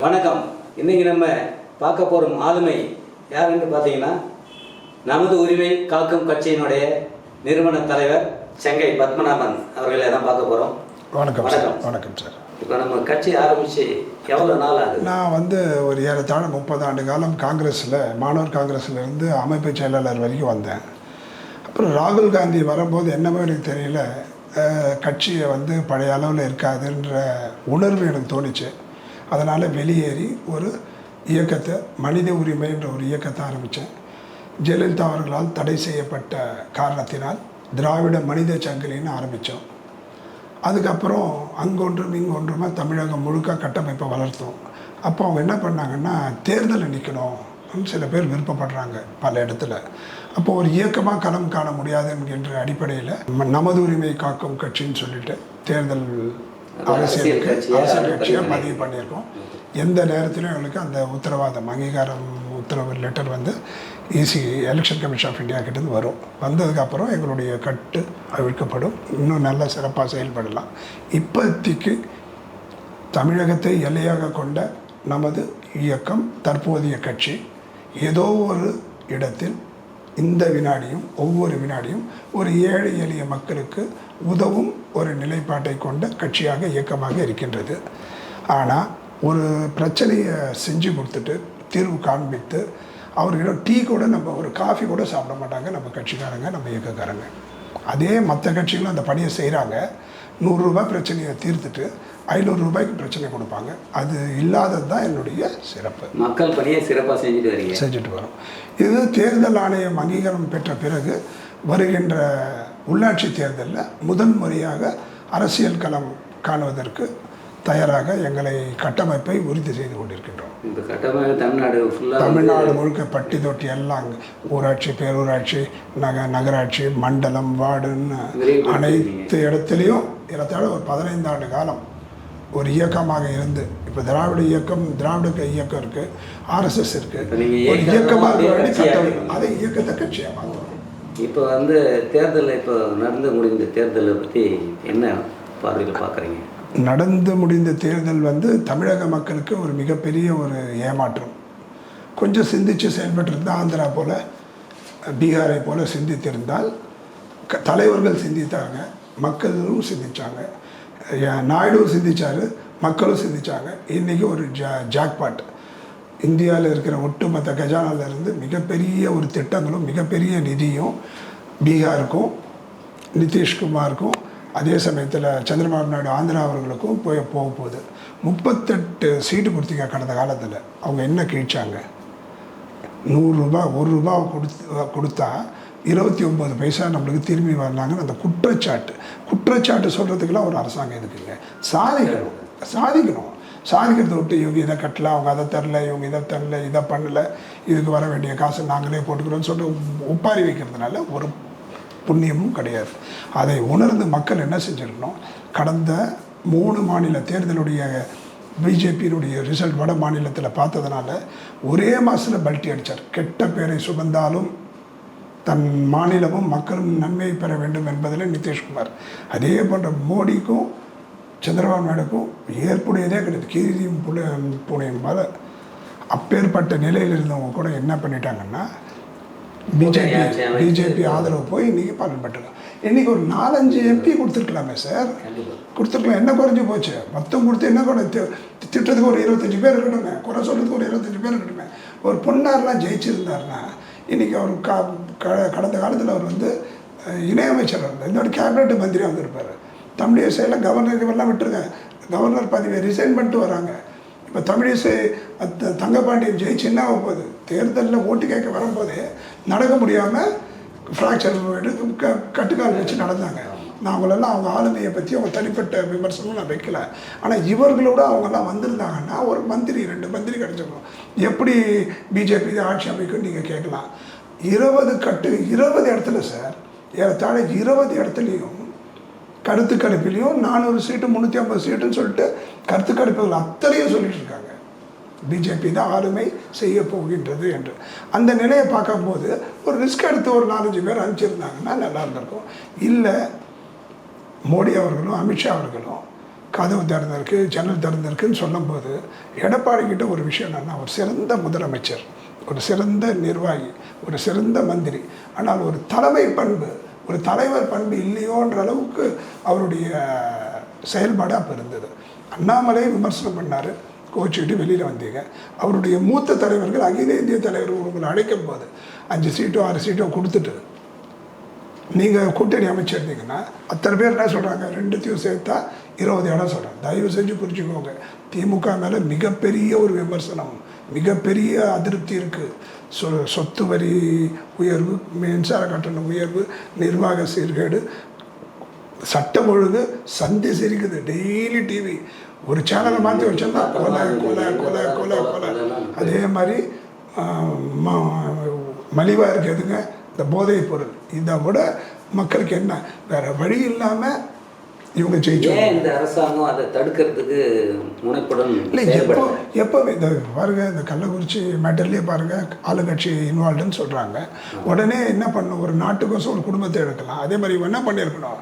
வணக்கம். இன்னைக்கு நம்ம பார்க்க போகிற ஆளுமை யாருன்னு பார்த்தீங்கன்னா, நமது உரிமை காக்கும் கட்சியினுடைய நிறுவன தலைவர் செங்கை பத்மநாபன் அவர்களை தான் பார்க்க போகிறோம். வணக்கம் வணக்கம் வணக்கம் சார். இப்போ நம்ம கட்சி ஆரம்பித்து எவ்வளோ நாள் ஆகுது? நான் ஒரு ஏறத்தாழ 30 ஆண்டு காலம் காங்கிரஸில், மாணவர் காங்கிரஸில் இருந்து அமைப்பு செயலாளர் வரைக்கும் வந்தேன். அப்புறம் ராகுல் காந்தி வரும்போது என்னமோ எனக்கு தெரியல, கட்சியை பழைய அளவில் இருக்காதுன்ற உணர்வு எனக்கு தோணுச்சு. அதனால் வெளியேறி ஒரு இயக்கத்தை, மனித உரிமைன்ற ஒரு இயக்கத்தை ஆரம்பித்தேன். ஜெயலலிதா அவர்களால் தடை செய்யப்பட்ட காரணத்தினால் திராவிட மனித சங்கிலின்னு ஆரம்பித்தோம். அதுக்கப்புறம் அங்கொன்றும் இங்கொன்றுமா தமிழகம் முழுக்க கட்டமைப்பை வளர்த்தோம். அப்போ அவங்க என்ன பண்ணாங்கன்னா, தேர்தலில் நிற்கணும் சில பேர் விருப்பப்படுறாங்க பல இடத்துல. அப்போ ஒரு இயக்கமாக களம் காண முடியாது என்கின்ற அடிப்படையில் நமது உரிமை காக்கும் கட்சின்னு சொல்லிட்டு தேர்தல் அரசியல் கட்சியாக பதிவு பண்ணியிருக்கோம். எந்த நேரத்திலும் எங்களுக்கு அந்த உத்தரவாதம், அங்கீகாரம், உத்தரவு letter EC election commission of India கிட்டேருந்து வரும். வந்ததுக்கப்புறம் எங்களுடைய கட்டு அவிழ்க்கப்படும். இன்னும் நல்ல சிறப்பாக செயல்படலாம். இப்போதைக்கு தமிழகத்தை எல்லையாக கொண்ட நமது இயக்கம், தற்போதைய கட்சி, ஏதோ ஒரு இடத்தில் இந்த வினாடியும் ஒவ்வொரு வினாடியும் ஒரு ஏழை எளிய மக்களுக்கு உதவும் ஒரு நிலைப்பாட்டை கொண்ட கட்சியாக, இயக்கமாக இருக்கின்றது. ஆனால் ஒரு பிரச்சனையை செஞ்சு கொடுத்துட்டு தீர்வு காண்பித்து அவர்களிடம் டீ கூட, நம்ம ஒரு காஃபி கூட சாப்பிட மாட்டாங்க நம்ம கட்சிக்காரங்க, நம்ம இயக்கக்காரங்க. அதே மற்ற கட்சிகளும் அந்த பணியை செய்கிறாங்க. 100 ரூபாய் பிரச்சனையை தீர்த்துட்டு 500 ரூபாய்க்கு பிரச்சனை கொடுப்பாங்க. அது இல்லாதது தான் என்னுடைய சிறப்பு. மக்கள் பணியை சிறப்பாக செஞ்சுட்டு வரோம். இது தேர்தல் ஆணையம் அங்கீகாரம் பெற்ற பிறகு வருகின்ற உள்ளாட்சி தேர்தலில் முதன் முறையாக அரசியல் களம் காணுவதற்கு தயாராக எங்களை கட்டமைப்பை உறுதி செய்து கொண்டிருக்கின்றோம். இந்த கட்டமைப்பு தமிழ்நாடு முழுக்க பட்டி தொட்டி எல்லாம், ஊராட்சி, பேரூராட்சி, நகராட்சி, மண்டலம், வார்டுன்னு அனைத்து இடத்துலையும் ஏறத்தாழ ஒரு 15 ஆண்டு காலம் ஒரு இயக்கமாக இருந்து, இப்போ திராவிட இயக்கம், திராவிட இயக்கம் இருக்குது, ஆர்எஸ்எஸ் இருக்குது, ஒரு இயக்கமாக அதை இயக்கத்தை கட்சியாக மாற்றணும். இப்போ தேர்தலில், இப்போ நடந்து முடிந்த தேர்தலை பற்றி என்ன பார்வையில் பார்க்குறீங்க? நடந்து முடிந்த தேர்தல் தமிழக மக்களுக்கு ஒரு மிகப்பெரிய ஒரு ஏமாற்றம். கொஞ்சம் சிந்தித்து செயல்பட்டிருந்தால், ஆந்திரா போல், பீகாரை போல் சிந்தித்திருந்தால், தலைவர்கள் சிந்தித்தாங்க, மக்களும் சிந்தித்தாங்க, நாயுடுவும் சிந்தித்தார், மக்களும் சிந்தித்தாங்க. இன்றைக்கி ஒரு ஜாக்பாட். இந்தியாவில் இருக்கிற ஒட்டுமொத்த கஜானாவிலிருந்து மிகப்பெரிய ஒரு திட்டங்களும் மிகப்பெரிய நிதியும் பீகாருக்கும் நிதிஷ்குமாருக்கும், அதே சமயத்தில் சந்திரபாபு நாயுடு ஆந்திரா அவர்களுக்கும் போக போகுது. 38 சீட்டு கொடுத்தீங்க கடந்த காலத்தில். அவங்க என்ன கிழிச்சாங்க? 100 ரூபா, 1 ரூபா கொடுத்தா 29 பைசா நம்மளுக்கு திரும்பி வரலாங்கன்னு அந்த குற்றச்சாட்டு சொல்கிறதுக்கெல்லாம் ஒரு அரசாங்கம் இருக்குங்க. சாதிக்கணும். சாதிக்கிறத விட்டு இவங்க இதை கட்டல, அவங்க அதை தரல, இவங்க இதை தரல, இதை பண்ணலை, இதுக்கு வர வேண்டிய காசை நாங்களே போட்டுக்கிறோன்னு சொல்லிட்டு ஒப்பாரி வைக்கிறதுனால ஒரு புண்ணியமும் கிடையாது. அதை உணர்ந்து மக்கள் என்ன செஞ்சிருக்கணும், கடந்த 3 மாநில தேர்தலுடைய பிஜேபியினுடைய ரிசல்ட் வட மாநிலத்தில் பார்த்ததுனால ஒரே மாதத்தில் பல்ட்டி அடித்தார். கெட்ட பேரை சுமந்தாலும் தன் மாநிலமும் மக்களும் நன்மை பெற வேண்டும் என்பதில் நிதிஷ்குமார். அதே போன்ற மோடிக்கும் சந்திரபாபு நாயுடுக்கும் ஏற்புடையதே கிடையாது. கீரியும் பூனையும் போல அப்பேற்பட்ட நிலையில் இருந்தவங்க கூட என்ன பண்ணிட்டாங்கன்னா, பிஜேபி ஆதரவு போய் இன்றைக்கி பலன் பெற்றுருக்கோம். இன்றைக்கி ஒரு 4-5 எம்பி கொடுத்துருக்கலாமே சார், கொடுத்துருக்கலாம். என்ன குறைஞ்சி போச்சு? மொத்தம் கொடுத்து என்ன கூட திட்டத்துக்கு ஒரு 25 பேர் இருக்கணுமே, குறை சொல்கிறதுக்கு ஒரு 25 பேர் இருக்கணுமே. ஒரு பொன்னார்லாம் ஜெயிச்சிருந்தாருன்னா இன்றைக்கி அவர் கடந்த காலத்தில் அவர் இணையமைச்சர் இருந்தார், இன்னொரு கேபினெட் மந்திரியாக வந்திருப்பார். தமிழிசையில் கவர்னர்லாம் விட்டுருங்க, கவர்னர் பதவியை ரிசைன் பண்ணிட்டு வராங்க. இப்போ தமிழிசை தங்கப்பாண்டியன் ஜெயிச்சு என்ன ஆக போகுது? தேர்தலில் ஓட்டு கேட்க வரும்போதே நடக்க முடியாமல் ஃப்ராக்சர் கட்டுக்கால் வச்சு நடந்தாங்க. நான் அவங்களெல்லாம் அவங்க ஆளுமையை பற்றி அவங்க தனிப்பட்ட விமர்சனம் நான் வைக்கல. ஆனால் இவர்களோட அவங்கெல்லாம் வந்திருந்தாங்கன்னா ஒரு மந்திரி 2 மந்திரி கிடச்சிருக்கணும். எப்படி பிஜேபி ஆட்சி அமைக்குன்னு நீங்கள் கேட்கலாம். 20 இடத்துல சார், ஏறத்தாழ 20 இடத்துலையும் கருத்து கணிப்பிலையும் 400 சீட்டு 350 சீட்டுன்னு சொல்லிட்டு கருத்து கணிப்புகள் அத்தனையும் சொல்லிட்டு இருக்காங்க. பிஜேபி தான் ஆளுமை செய்ய போகின்றது என்று. அந்த நிலையை பார்க்கும்போது ஒரு ரிஸ்க் எடுத்து ஒரு 4-5 பேர் அனுப்பிச்சிருந்தாங்கன்னா நல்லா இருந்திருக்கும். இல்லை, மோடி அவர்களும் அமித்ஷா அவர்களும் கதவு திறந்திருக்கு, ஜன்னல் திறந்திருக்குன்னு சொல்லும்போது எடப்பாடி கிட்ட ஒரு விஷயம் என்னன்னா, ஒரு சிறந்த முதலமைச்சர், ஒரு சிறந்த நிர்வாகி, ஒரு சிறந்த மந்திரி, ஆனால் ஒரு தலைமை பண்பு, ஒரு தலைவர் பண்பு இல்லையோன்ற அளவுக்கு அவருடைய செயல்பாடு அப்போ இருந்தது. அண்ணாமலை விமர்சனம் பண்ணார், கோச்சிக்கிட்டு வெளியில் வந்தீங்க. அவருடைய மூத்த தலைவர்கள், அகில இந்திய தலைவர்கள் உங்களை அழைக்கும் போது 5 சீட்டோ 6 சீட்டோ கொடுத்துட்டு நீங்கள் கூட்டணி அமைச்சிருந்தீங்கன்னா அத்தனை பேர் என்ன சொல்கிறாங்க, 2த்தையும் சேர்த்தா 20 இடம் சொல்கிறாங்க. தயவு செஞ்சு புரிஞ்சுக்கோங்க, திமுக மேலே மிகப்பெரிய ஒரு விமர்சனம், மிகப்பெரிய அதிருப்தி இருக்குது. சொத்து வரி உயர்வு, மின்சார கட்டண உயர்வு, நிர்வாக சீர்கேடு, சட்டம் ஒழுங்கு சந்தி சிரிக்குது. டெய்லி டிவி ஒரு சேனலை மாற்றி வச்சோம்னா கொலை கொலை கொலை கொலை கொலை. அதே மாதிரி மலிவாக இருக்கிறதுங்க இந்த போதைப் பொருள். இதை விட மக்களுக்கு என்ன வேறு வழி இல்லாமல் இவங்க ஜெயிச்சு. இந்த அரசாங்கம் அதை தடுக்கிறதுக்கு முனைப்படும் இல்லை, எப்போவே இந்த பாருங்க, இந்த கள்ளக்குறிச்சி மேட்டர்லேயே பாருங்கள், ஆளுங்கட்சி இன்வால்வ்டுன்னு சொல்கிறாங்க. உடனே என்ன பண்ணணும், ஒரு நாட்டுக்கோசம் ஒரு குடும்பத்தை எடுக்கலாம். அதே மாதிரி இவன் என்ன பண்ணியிருக்கணும்,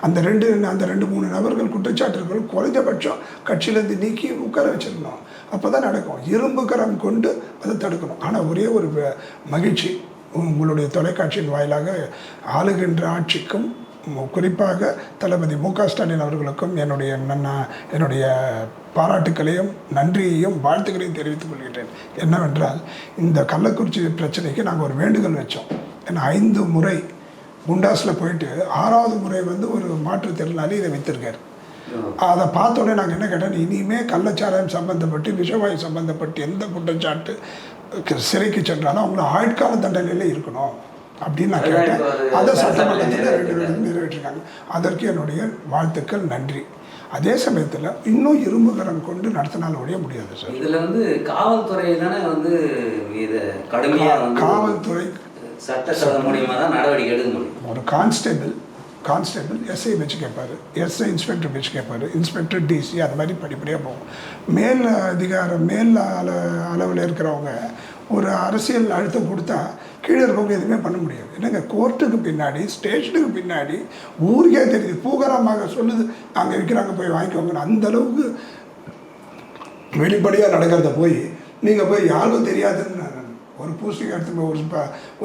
அந்த 2-3 நபர்கள் குற்றச்சாட்டுகள் குறைஞ்சபட்சம் கட்சியிலேருந்து நீக்கி உட்கார வச்சிருக்கணும். அப்போ தான் நடக்கும். இரும்பு கரம் கொண்டு அதை தடுக்கணும். ஆனால் ஒரே ஒரு மகிழ்ச்சி, உங்களுடைய தொலைக்காட்சியின் வாயிலாக ஆளுகின்ற ஆட்சிக்கும் குறிப்பாக தளபதி மு.க. ஸ்டாலின் அவர்களுக்கும் என்னுடைய பாராட்டுக்களையும் நன்றியையும் வாழ்த்துக்களையும் தெரிவித்துக் கொள்கிறேன். என்னவென்றால், இந்த கள்ளக்குறிச்சி பிரச்சனைக்கு நாங்கள் ஒரு வேண்டுகோள் வச்சோம். ஏன்னா 5 முறை குண்டாஸில் போயிட்டு 6வது முறை வந்து ஒரு மாற்றுத்திறனாளி இதை விற்றுருக்காரு. அதை பார்த்தோன்னே நாங்கள் என்ன கேட்டோம், இனிமேல் கள்ளச்சாராயம் சம்பந்தப்பட்டு, விஷவாயு சம்பந்தப்பட்டு எந்த குற்றச்சாட்டு சிறைக்கு சென்றாலும் அவங்கள ஆயுட்கால தண்டனையில் இருக்கணும் அப்படின்னு நான் கேட்டேன். அதை சட்டமன்றத்தில் 2 பேரும் நிறைவேற்றிருக்காங்க. அதற்கு என்னுடைய வாழ்த்துக்கள், நன்றி. அதே சமயத்தில் இன்னும் இரும்புகரம் கொண்டு நடத்தினால் ஒழிய முடியாது சார். இதில் வந்து காவல்துறை தானே வந்து இதை கடுமையாக காவல்துறை சட்ட மூலியமாக தான் நடவடிக்கை எடுக்க முடியும். ஒரு கான்ஸ்டபிள் எஸ்ஐ வச்சு கேட்பார், எஸ்ஐ இன்ஸ்பெக்டர் வச்சு கேட்பார், இன்ஸ்பெக்டர் டிசி, அது மாதிரி படிப்படியாக போகும். மேல் அதிகாரம், மேல் அளவில் இருக்கிறவங்க ஒரு அரசியல் அழுத்தம் கொடுத்தா கீழே இருக்கவங்க எதுவுமே பண்ண முடியாது. என்னங்க, கோர்ட்டுக்கு பின்னாடி, ஸ்டேஷனுக்கு பின்னாடி ஊருக்கே தெரியுது, பூகரமாக சொல்லுது, அங்கே விற்கிறாங்க போய் வாங்கிக்கோங்க. அந்தளவுக்கு வெளிப்படையாக நடக்கிறத போய் நீங்கள் போய் யாருக்கும் தெரியாதுன்னு ஒரு பூஸ்டிங் எடுத்து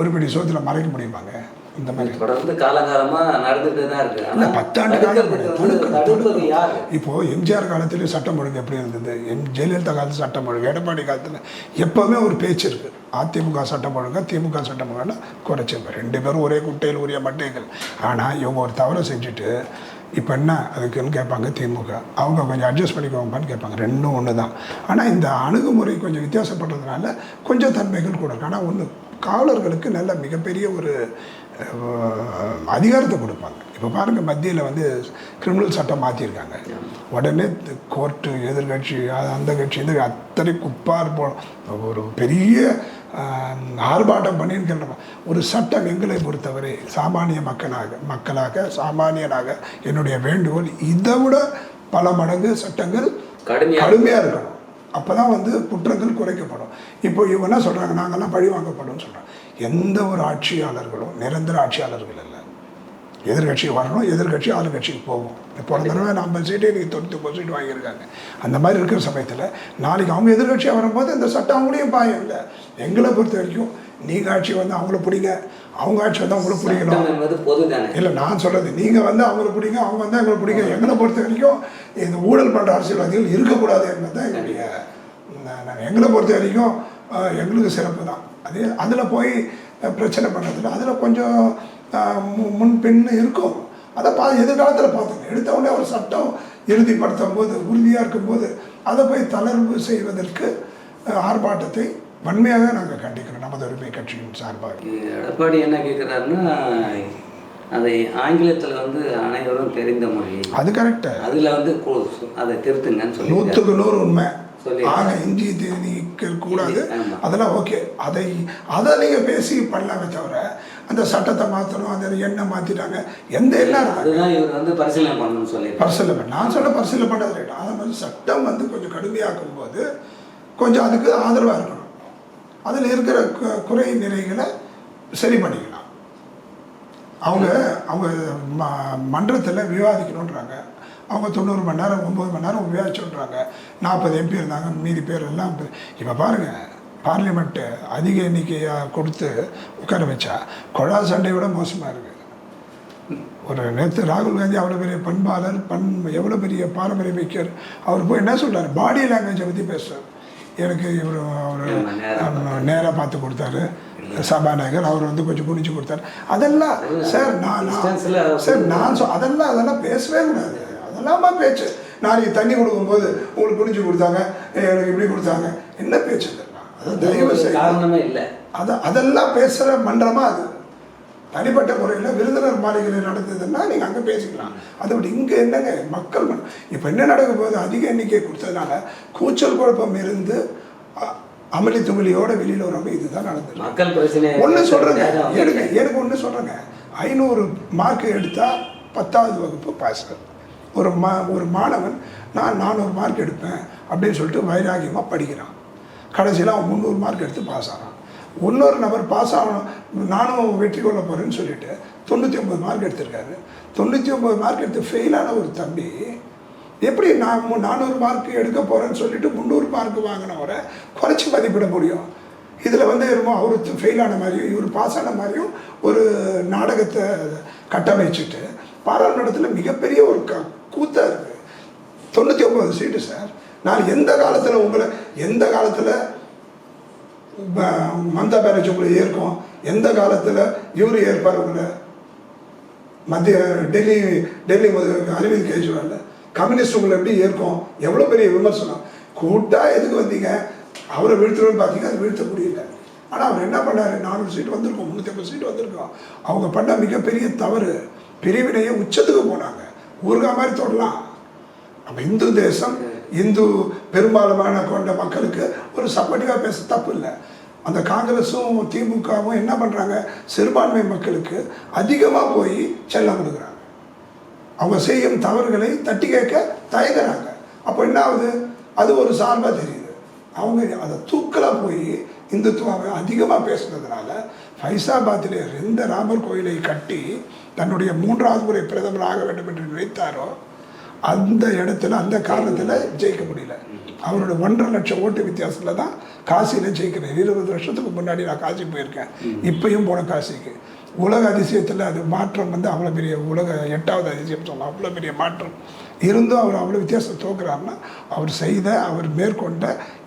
ஒரு படி சோத்தில் மறைக்க முடியுமாங்க? இந்த மாதிரி தொடர்ந்து காலகாலமாக நடந்துகிட்டு தான் இருக்குது. இல்லை, 10 ஆண்டு காலம். இப்போது எம்ஜிஆர் காலத்துலேயும் சட்டம் ஒழுங்கு எப்படி இருந்தது, ஜெயலலிதா காலத்தில் சட்டம் ஒழுங்கு, எடப்பாடி காலத்தில் எப்போவுமே ஒரு பேச்சு இருக்குது. அதிமுக சட்டம் ஒழுங்கு, திமுக சட்டம் ஒழுங்குன்னா குறைச்சிருப்பார். 2 பேரும் ஒரே குட்டையில் உரிய மட்டைகள். ஆனால் இவங்க ஒரு தவறை செஞ்சுட்டு இப்போ என்ன அதுக்குன்னு கேட்பாங்க திமுக, அவங்க கொஞ்சம் அட்ஜஸ்ட் பண்ணிக்கோங்கன்னு கேட்பாங்க. 2ம் ஒன்று தான். ஆனால் இந்த அணுகுமுறை கொஞ்சம் வித்தியாசப்படுறதுனால கொஞ்சம் தன்மைகள் கூட. ஆனால் ஒன்று, காவலர்களுக்கு நல்ல மிகப்பெரிய ஒரு அதிகாரத்தை கொடுப்பாங்க. இப்போ பாருங்கள், மத்தியில் வந்து கிரிமினல் சட்டம் மாற்றிருக்காங்க. உடனே கோர்ட்டு, எதிர்கட்சி, அந்த கட்சி, இந்த அத்தனை குப்பார் ஒரு பெரிய ஆர்ப்பாட்டம் பண்ணின்னு ஒரு சட்டம் எங்களை பொறுத்தவரை சாமானிய மக்களாக சாமானியனாக என்னுடைய வேண்டுகோள், இதை விட பல மடங்கு சட்டங்கள் கடுமையாக இருக்கணும். அப்போ தான் வந்து குற்றங்கள் குறைக்கப்படும். இப்போ இவங்க என்ன சொல்கிறாங்க, நாங்கள்லாம் பழி வாங்கப்படும்னு சொல்கிறாங்க. எந்த ஒரு ஆட்சியாளர்களும் நிரந்தர ஆட்சியாளர்கள் இல்லை. எதிர்கட்சி வரணும், எதிர்கட்சி ஆளுங்கட்சிக்கு போகும். போன தடவை 50 சீட்டு, இன்றைக்கி 99 சீட்டு வாங்கியிருக்காங்க. அந்த மாதிரி இருக்கிற சமயத்தில் நாளைக்கு அவங்க எதிர்கட்சியாக வரும்போது இந்த சட்டம் அவங்களையும் பாயம் இல்லை. எங்களை பொறுத்த வரைக்கும் நீங்கள் ஆட்சி வந்து அவங்கள பிடிங்க, அவங்க ஆட்சி வந்து அவங்கள பிடிக்கணும். இல்லை, நான் சொல்கிறது, நீங்கள் வந்து அவங்கள பிடிங்க, அவங்க வந்து எங்களை பிடிங்க. எங்களை பொறுத்த வரைக்கும் இந்த ஊழல் பண்ணுற அரசியல்வாதிகள் இருக்கக்கூடாது என்பது தான் எங்களுடைய. எங்களை பொறுத்த வரைக்கும் எங்களுக்கு சிறப்பு தான். அதில் போய் பிரச்சனை பண்ணுறதில்ல. அதில் கொஞ்சம் முன்பின் இருக்கும். அதை எதிர்காலத்தில் பார்த்துங்க. எடுத்தவுடனே ஒரு சட்டம் இறுதிப்படுத்தும் போது, உறுதியாக இருக்கும்போது அதை போய் தளர்வு செய்வதற்கு ஆர்ப்பாட்டத்தை வன்மையாக நாங்கள் கண்டிக்கிறோம், நமது உரிமை கட்சியின் சார்பாக. எடப்பாடி என்ன கேட்குறாருன்னா, அதை ஆங்கிலத்தில் வந்து அனைவரும் தெரிந்த மொழி, அது கரெக்டு, அதில் வந்து அதை திருத்துங்கன்னு சொல்லி 100க்கு 100 உண்மை. ஆக இஞ்சி நீக்க கூடாது, அதெல்லாம் ஓகே. அதை நீங்கள் பேசி பண்ணலாமே தவிர அந்த சட்டத்தை மாற்றணும், அந்த எண்ணெய் மாற்றிட்டாங்க, எந்த எண்ணம் அதுதான் இவர் வந்து பரிசீலனை பண்ணணும்னு சொல்லி பரிசீலனை நான் சொல்ல பரிசீலனை பண்ணது ரைட். அதை மாதிரி சட்டம் வந்து கொஞ்சம் கடுமையாக்கும் போது கொஞ்சம் அதுக்கு ஆதரவாக இருக்கணும். அதில் இருக்கிற குறை நிறைகளை சரி பண்ணிக்கலாம். அவங்க மன்றத்தில் விவாதிக்கணுன்றாங்க. அவங்க 90 மணி நேரம் 9 மணி நேரம் உபயோகிச்சுன்றாங்க. 40 MP இருந்தாங்க, மீதி பேர் எல்லாம். இப்போ பாருங்கள், பார்லிமெண்ட்டு அதிக எண்ணிக்கையாக கொடுத்து உட்கார வச்சா கொழா சண்டை விட மோசமாக இருக்குது. ஒரு நேற்று ராகுல் காந்தி அவ்வளோ பெரிய பண்பாளர், எவ்வளோ பெரிய பாரம்பரிய மிக்கர், அவர் போய் என்ன சொல்கிறார், பாடி லாங்குவேஜை பற்றி பேசுகிறார். எனக்கு இவர் அவர் நேராக பார்த்து கொடுத்தாரு சபாநாயகர், அவர் வந்து கொஞ்சம் குனிச்சு கொடுத்தாரு. அதெல்லாம் சார் அதெல்லாம் பேசவே கூடாது. அதெல்லாமா பேச்சு. நாளைக்கு தண்ணி கொடுக்கும்போது உங்களுக்கு குனிச்சு கொடுத்தாங்க, எனக்கு இப்படி கொடுத்தாங்க, என்ன பேச்சு இதெல்லாம்? அது தயவு செய்ய அதெல்லாம் பேசுகிற மன்றமா அது? தனிப்பட்ட முறையில் விருந்தினர் மாளிகையில் நடந்ததுன்னா நீங்கள் அங்கே பேசிக்கலாம். அதை விட இங்கே என்னங்க மக்கள் இப்போ என்ன நடக்க போகுது? அதிக எண்ணிக்கை கொடுத்ததுனால கூச்சல் குழப்பம் இருந்து அமளி துமளியோட வெளியில் வராமல் இதுதான் நடந்தது. மக்கள் பிரச்சனை ஒன்று சொல்கிறேங்க, எனக்கு ஒன்று சொல்கிறேங்க, 500 மார்க் எடுத்தால் 10வது வகுப்பு பாஸ். ஒரு மாணவன் நான் 400 மார்க் எடுப்பேன் அப்படின்னு சொல்லிட்டு வைராகியமாக படிக்கிறான். கடைசியில் அவன் 300 மார்க் எடுத்து பாஸ் ஆகிறான். இன்னொரு நபர் பாஸ் ஆகணும், நானும் வெற்றி கொள்ள போகிறேன்னு சொல்லிட்டு 99 மார்க் எடுத்திருக்காரு. 99 மார்க் எடுத்து ஃபெயிலான ஒரு தம்பி எப்படி நான் 400 மார்க் எடுக்க போகிறேன்னு சொல்லிட்டு 300 மார்க் வாங்கினவரை குறைச்சி மதிப்பிட முடியும்? இதில் வந்து என்னமோ அவர் ஃபெயிலான மாதிரியும் இவர் பாஸ் ஆன மாதிரியும் ஒரு நாடகத்தை கட்டமைச்சிட்டு பாராளுமன்றத்தில் மிகப்பெரிய ஒரு கூத்தாக இருக்குது. 99 சீட்டு சார். நான் எந்த காலத்தில் மம்தா பானர்ஜி உங்களை ஏற்கும், எந்த காலத்தில் இவர் ஏற்பார் உங்களை? மத்திய டெல்லி அரவிந்த் கெஜ்ரிவால் கம்யூனிஸ்ட் உங்களை எப்படி ஏற்கும்? எவ்வளோ பெரிய விமர்சனம். கூட்டாக எதுக்கு வந்தீங்க? அவரை வீழ்த்தணும்னு பார்த்தீங்க, அது வீழ்த்த முடியல. ஆனால் அவர் என்ன பண்ணார்? 400 சீட்டு வந்திருக்கோம், 350 சீட்டு வந்திருக்கோம். அவங்க பண்ண மிகப்பெரிய தவறு, பிரிவினையை உச்சத்துக்கு போனாங்க. ஊருகா மாதிரி தொடலாம். நம்ம இந்து தேசம், இந்து பெரும்பான்மையான கொண்ட மக்களுக்கு ஒரு சப்போர்ட்டிவாக பேச தப்பு இல்லை. அந்த காங்கிரஸும் திமுகவும் என்ன பண்ணுறாங்க? சிறுபான்மை மக்களுக்கு அதிகமாக போய் செல்லம் கொடுக்குறாங்க. அவங்க செய்யும் தவறுகளை தட்டி கேட்க தயங்குறாங்க. அப்போ என்ன ஆகுது? அது ஒரு சார்பாக தெரியுது. அவங்க அதை தூக்கலாக போய் இந்துத்துவாவை அதிகமாக பேசுனதுனால ஃபைசாபாத்தில் எந்த ராமர் கோயிலை கட்டி தன்னுடைய 3வது முறை பிரதமர் ஆக வேண்டும் என்று நினைத்தாரோ அந்த இடத்துல, அந்த காரணத்தில் ஜெயிக்க முடியல. அவரோட 1.5 லட்சம் ஓட்டு வித்தியாசத்தில் தான் காசியில் ஜெயிக்கிறேன். 20 வருஷத்துக்கு முன்னாடி நான் காசி போயிருக்கேன், இப்பயும் போன காசிக்கு. உலக அதிசயத்தில் அது மாற்றம் வந்து அவ்வளோ பெரிய, உலக 8வது அதிசயம் சொல்லலாம், அவ்வளோ பெரிய மாற்றம் இருந்தும் அவர் அவ்வளோ வித்தியாசம் தோக்குறாருன்னா அவர் மேற்கொண்ட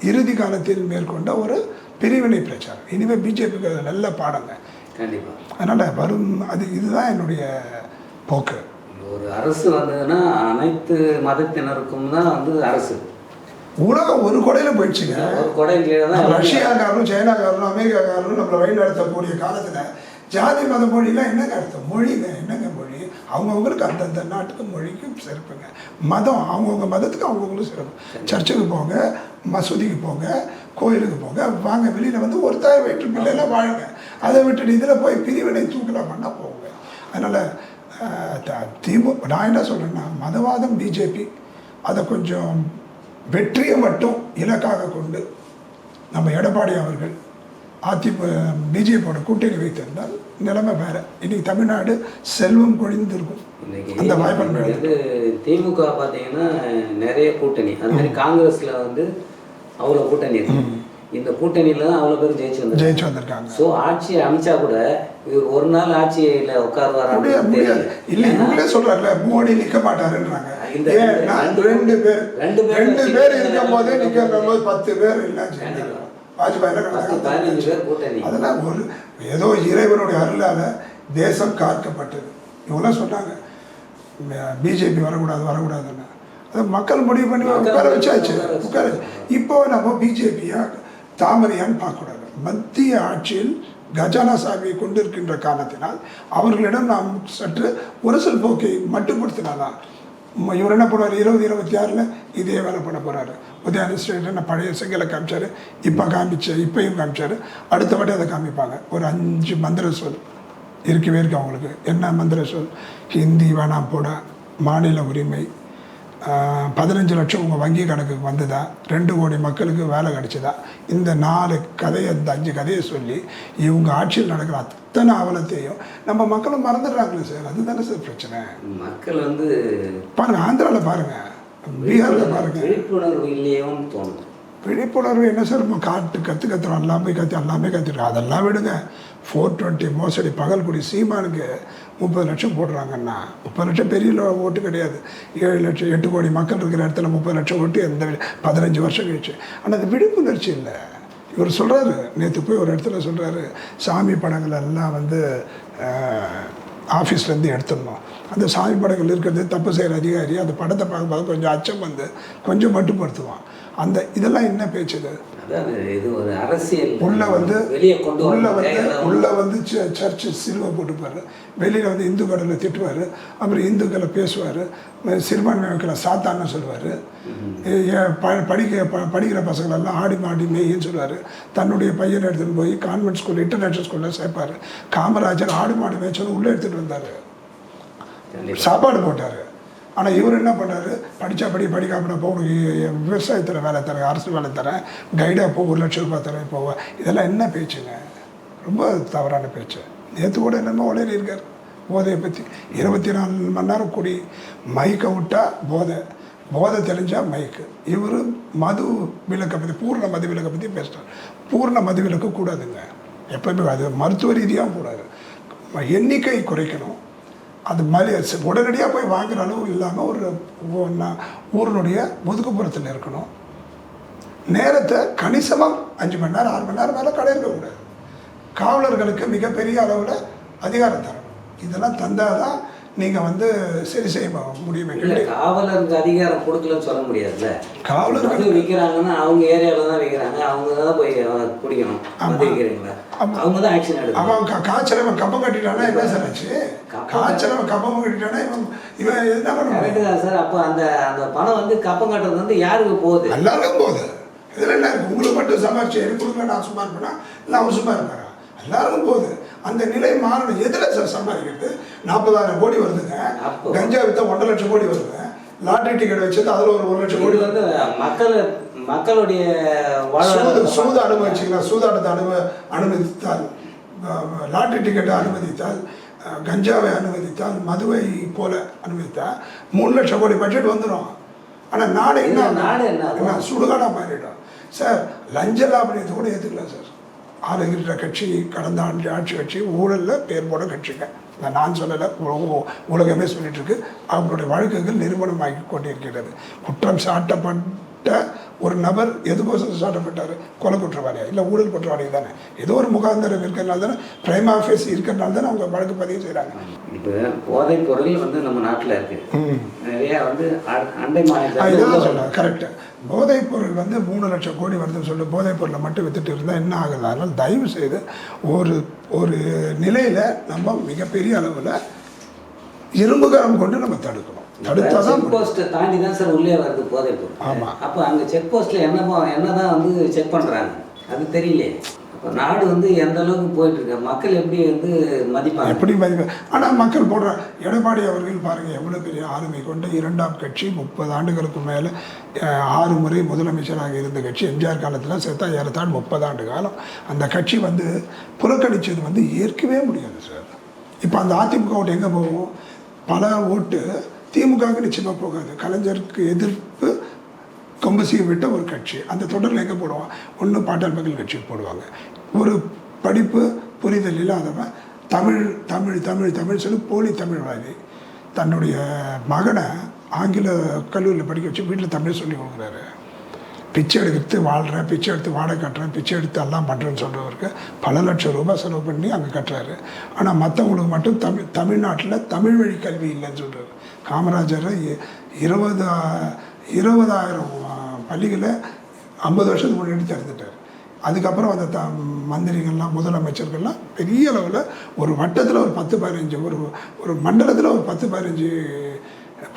இறுதி காலத்தில் மேற்கொண்ட ஒரு பிரிவினை பிரச்சாரம். இனிமேல் பிஜேபிக்கு அது நல்ல பாடங்க கண்டிப்பாக. அதனால் இதுதான் என்னுடைய போக்கு. ஒரு அரசு வந்ததுன்னா அனைத்து மதத்தினருக்கும் தான் வந்து அரசு. உலகம் ஒரு கொடையில் போயிடுச்சுங்க. ஒரு கொடையின் கீழே தான் ரஷ்யாக்காரனும் சைனாக்காரனும் அமெரிக்காக்காரனும் நம்மளை வழி நடத்தக்கூடிய காலத்தில் ஜாதி மத மொழிலாம் என்னங்க அர்த்தம்? மொழிங்க என்னங்க மொழி? அவங்கவுங்களுக்கு அந்தந்த நாட்டுக்கு மொழிக்கும் சிறப்புங்க. மதம் அவங்கவுங்க மதத்துக்கு அவங்கவுங்களும் சிறப்பு. சர்ச்சுக்கு போங்க, மசூதிக்கு போங்க, கோயிலுக்கு போங்க, வாங்க வெளியில் வந்து ஒரு தாய் வயிற்று பிள்ளைலாம் வாழுங்க. அதை விட்டுட்டு இதில் போய் பிரிவினை தூக்கலாம் பண்ணால் போங்க. அதனால் நான் என்ன சொல்கிறேன்னா, மதவாதம் பிஜேபி அதை கொஞ்சம் வெற்றியை மட்டும் இலக்காக கொண்டு நம்ம எடப்பாடி அவர்கள் பிஜேபியோட கூட்டணி வைத்திருந்தால் நிலைமை வேற. இன்னைக்கு தமிழ்நாடு செல்வம் கொழிந்திருக்கும். அந்த வாய்ப்பு திமுக பார்த்தீங்கன்னா நிறைய கூட்டணி, அது மாதிரி காங்கிரஸில் வந்து அவ்வளோ கூட்டணி இருக்கு. இந்த கூட்டணியில தான் அவ்வளோ பேர் ஜெயிச்சு வந்திருக்காங்க. ஸோ ஆட்சியை அமைச்சா கூட இவர் ஒரு நாள் ஆட்சியில் உட்காருவாரா? முடியாது. இல்லை, இவங்களே சொல்றாருல, மோடி நிற்க மாட்டாருன்றாங்க. ரெண்டு பேர் இருக்கும் போதே நிற்கும் போது 10 பேர் இல்லை. வாஜ்பாய் கூட்டணி. அதெல்லாம் ஏதோ இறைவனுடைய அருளால தேசம் காக்கப்பட்டது. இவங்களாம் சொன்னாங்க பிஜேபி வரக்கூடாதுன்னு. அதை மக்கள் முடிவு பண்ணி உட்கார வச்சாச்சு. இப்போ நம்ம பிஜேபியா தாமரையான்னு பார்க்கக்கூடாது. மத்திய ஆட்சியில் கஜானா சாமியை கொண்டிருக்கின்ற காரணத்தினால் அவர்களிடம் நாம் சற்று உரசல் போக்கை மட்டுப்படுத்தினாதான். இவர் என்ன பண்ணுவார்? 2026 இதே வேலை பண்ண போகிறாரு. உதயாநிதி ஸ்டேட் பழைய செங்கலை காமிச்சார், இப்பையும் காமிச்சார். அடுத்த வாட்டி அதை காமிப்பாங்க. ஒரு 5 மந்திர சொல் இருக்கவே இருக்கு அவங்களுக்கு. என்ன மந்திர சொல்? ஹிந்தி வேணாம் போட, மாநில உரிமை, 15 லட்சம் உங்கள் வங்கி கணக்குக்கு வந்துதா, 2 கோடி மக்களுக்கு வேலை கிடைச்சதா, இந்த 4 கதையை, இந்த 5 கதையை சொல்லி இவங்க ஆட்சியில் நடக்கிற அத்தனை அவலத்தையும் நம்ம மக்களும் மறந்துடுறாங்களே சார். அதுதானே சார் பிரச்சனை. மக்கள் வந்து பாருங்கள், ஆந்திராவில் பாருங்கள், பீகாரில் பாருங்கள், விழிப்புணர்வு இல்லையோன்னு தோணுது. விழிப்புணர்வு என்ன சார், நம்ம கற்றுறோம், எல்லாம் போய் எல்லாமே கற்றுருக்கோம். அதெல்லாம் விடுங்க. 420 மோசடி பகல்குடி சீமானுக்கு 30 லட்சம் போடுறாங்கன்னா, 30 லட்சம் பெரிய ஓட்டு கிடையாது. 7 லட்சம் 8 கோடி மக்கள் இருக்கிற இடத்துல 30 லட்சம் ஓட்டு எந்த 15 வருஷம் கழிச்சு. ஆனால் அது விழிப்புணர்ச்சி இல்லை. இவர் சொல்கிறாரு, நேற்று போய் ஒரு இடத்துல சொல்கிறாரு, சாமி படங்கள் எல்லாம் வந்து ஆஃபீஸ்லேருந்து எடுத்துடணும். அந்த சாமி படங்கள் இருக்கிறது தப்பு செய்கிற அதிகாரி அந்த படத்தை பார்க்கும்போது கொஞ்சம் அச்சம் வந்து கொஞ்சம் மட்டுப்படுத்துவான். அந்த இதெல்லாம் என்ன பேச்சுது? இது ஒரு அரசியல். உள்ள வந்து சர்ச்சு சிலுவை போட்டுப்பார், வெளியில் வந்து இந்து கடலை திட்டுவார், அப்புறம் இந்துக்களை பேசுவார், சிறுபான்மை மக்களை சாத்தான்னு சொல்லுவார், படிக்கிற பசங்களெல்லாம் ஆடி மாடி மேயின்னு சொல்லுவார். தன்னுடைய பையனை எடுத்துகிட்டு போய் கான்வென்ட் ஸ்கூல், இன்டர்நேஷ்னல் ஸ்கூலில் சேர்ப்பார். காமராஜர் ஆடு மாடு மேய்ச்சலும் உள்ளே எடுத்துகிட்டு வந்தார், சாப்பாடு போட்டார். ஆனால் இவர் என்ன பண்ணார், படித்தா படிக்காம போகணும், விவசாயத்தில் வேலை தரேன், அரசு வேலை தரேன், கைடாக போ, 1 லட்சம் ரூபாய் தரேன் போவேன். இதெல்லாம் என்ன பேச்சுங்க? ரொம்ப தவறான பேச்சு. நேற்று கூட என்னமோ உடனே இருக்கார் போதையை பற்றி. 24 மணி நேரம் குடி, மைக்கை விட்டால் போதை தெளிஞ்சால் மைக்கு. இவர் மது விலக்கை பற்றி, பூர்ண மது விலக்கை பற்றி பேசுகிறார். பூர்ண மது விலக்கு கூடாதுங்க, எப்போயுமே. அது மருத்துவ ரீதியாகவும் கூடாது. எண்ணிக்கை குறைக்கணும். அது மாதிரி உடனடியாக போய் வாங்குகிற அளவு இல்லாமல் ஒரு ஊரினுடைய ஒதுக்குப்புறத்தில் இருக்கணும். நேரத்தை கணிசமாக 5 மணி நேரம் 6 மணி நேரம் மேலே கடை இருக்கக்கூடாது. காவலர்களுக்கு மிகப்பெரிய அளவில் அதிகாரம் தரணும். இதெல்லாம் தந்தால் தான் நீங்கள் வந்து சரி செய்ய முடியுமே. காவலருக்கு அதிகாரம் கொடுக்கலன்னு சொல்ல முடியாதுல்ல. காவலர்கள் விற்கிறாங்கன்னா அவங்க ஏரியாவில் தான் விற்கிறாங்க, அவங்க தான் போய் குடிக்கணும். அவங்க தான் ஆக்ஷன் எடுக்கணும். அவன் காய்ச்சலவன் கப்பம் கட்டிட்டானா என்ன சார் ஆச்சு? காய்ச்சலவன் கப்பம் கட்டிட்டானா இவன் என்ன பண்ணுவான் சார்? அப்போ அந்த பணம் வந்து கப்பம் கட்டுறது வந்து யாருக்கு போகுது? எல்லாருக்கும் போகுது. இதில் என்ன இருக்குது? உங்களுக்கு மட்டும் சம்பாரிச்சு எனக்கு கொடுக்கல, நான் சும்மா இருப்பேனா இல்லை அவன் சும்மா இருப்பாரா? எல்லாருக்கும் போகுது. அந்த நிலை மாறணும். எதில் சார் சம்பாதிக்கிறது? 40,000 கோடி வருதுங்க, கஞ்சா வித்தா 1.5 லட்சம் கோடி வருதுங்க, லாட்ரி டிக்கெட் வச்சது அதில் ஒரு 1 லட்சம் கோடி வந்து மக்களுடைய சூது அனுமதிச்சிக்கலாம். சூதாட்டத்தை அனுமதித்தால், லாட்ரி டிக்கெட்டை அனுமதித்தால், கஞ்சாவை அனுமதித்தால், மதுவை போல அனுமதித்தால் 3 லட்சம் கோடி பட்ஜெட் வந்துடும். ஆனால் நாடு என்ன சுடுகாடாக மாறிடும் சார். லஞ்ச லாபணியத்தை கூட ஏற்றுக்கலாம் சார். ஆளுகிற கட்சி, கடந்த ஆண்டு ஆட்சி கட்சி ஊழலில் பேர் போட கட்சிங்க. நான் சொல்லலை, உலகமே சொல்லிட்டு இருக்கு. அவங்களுடைய வழக்குகள் நிறுவனமாகி கொண்டிருக்கிறது. குற்றம் சாட்டப்பட்ட ஒரு நபர் எதுக்கோசம் சாட்டப்பட்டார்? கொலை குற்றவாளியா இல்லை ஊழல் குற்றவாளி தானே? ஏதோ ஒரு முகாந்திரம் இருக்கிறனால தானே, பிரைம் ஆஃபீஸ் இருக்கிறனால தானே அவங்க வழக்கு பதிவு செய்கிறாங்க. இப்போ போதைப் பொருள் வந்து நம்ம நாட்டில் இருக்குது, நிறையா வந்து அண்டை மாநிலம். இதுதான் சொல்லுங்கள், கரெக்டு. போதைப் பொருள் வந்து 3 லட்சம் கோடி வருதுன்னு சொல்லி போதைப் பொருளை மட்டும் வித்துட்டு இருந்தால் என்ன ஆகுது? அதனால் தயவு செய்து ஒரு நிலையில் நம்ம மிகப்பெரிய அளவில் இரும்புகரம் கொண்டு நம்ம தடுக்கணும். செக் போஸ்ட்டை தாண்டி தான் சார் உள்ளே வருது போதைப் பொருள். ஆமாம். அப்போ அங்கே செக் போஸ்ட்டில் என்னதான் வந்து செக் பண்ணுறாங்க அது தெரியலையே. அப்போ நாடு வந்து எந்த அளவுக்கு போயிட்டு இருக்கு, மக்கள் எப்படி வந்து மதிப்பாங்க? எப்படி மதிப்பாங்க? ஆனால் மக்கள் போடுற எடப்பாடி அவர்கள் பாருங்கள், எவ்வளோ பெரிய ஆளுமை கொண்ட 2ஆம் கட்சி, 30 ஆண்டுகளுக்கு மேலே 6 முறை முதலமைச்சராக இருந்த கட்சி. எம்ஜிஆர் காலத்தில் சேர்த்தா ஏறத்தாழ 30 ஆண்டு காலம் அந்த கட்சி வந்து புறக்கணித்தது வந்து ஏற்கவே முடியாது சார். இப்போ அந்த அதிமுக ஓட்டு எங்கே போகும்? பல ஓட்டு திமுகவுக்கு நிச்சயமாக போகாது. கலைஞருக்கு எதிர்ப்பு கொம்பு செய்ய விட்ட ஒரு கட்சி அந்த தொடரில் எங்கே போடுவான்? ஒன்று பாட்டாளி மக்கள் கட்சிக்கு போடுவாங்க. ஒரு படிப்பு புரிதல் இல்லாதவன் தமிழ் தமிழ் தமிழ் தமிழ் சொல்லி போலி தமிழ்வாதி தன்னுடைய மகனை ஆங்கில கல்லூரியில் படிக்க வச்சு வீட்டில் தமிழ் சொல்லி கொடுக்குறாரு. பிச்சை எடுத்து வாழ்கிறேன், பிச்சை எடுத்து வாடகை கட்டுறேன், பிச்சை எடுத்து எல்லாம் பண்ணுறேன்னு சொல்கிறவருக்கு பல லட்சம் ரூபாய் செலவு பண்ணி அங்கே கட்டுறாரு. ஆனால் மற்றவங்களுக்கு மட்டும் தமிழ்நாட்டில் தமிழ் வழி கல்வி இல்லைன்னு சொல்கிறார். காமராஜர் 20,000 பள்ளிகளை 50 வருஷத்துக்கு முன்னாடி திறந்துட்டார். அதுக்கப்புறம் அந்த மந்திரிகள்லாம் முதலமைச்சர்கள்லாம் பெரிய அளவில் ஒரு வட்டத்தில் ஒரு 10-15 ஒரு மண்டலத்தில் ஒரு 10-15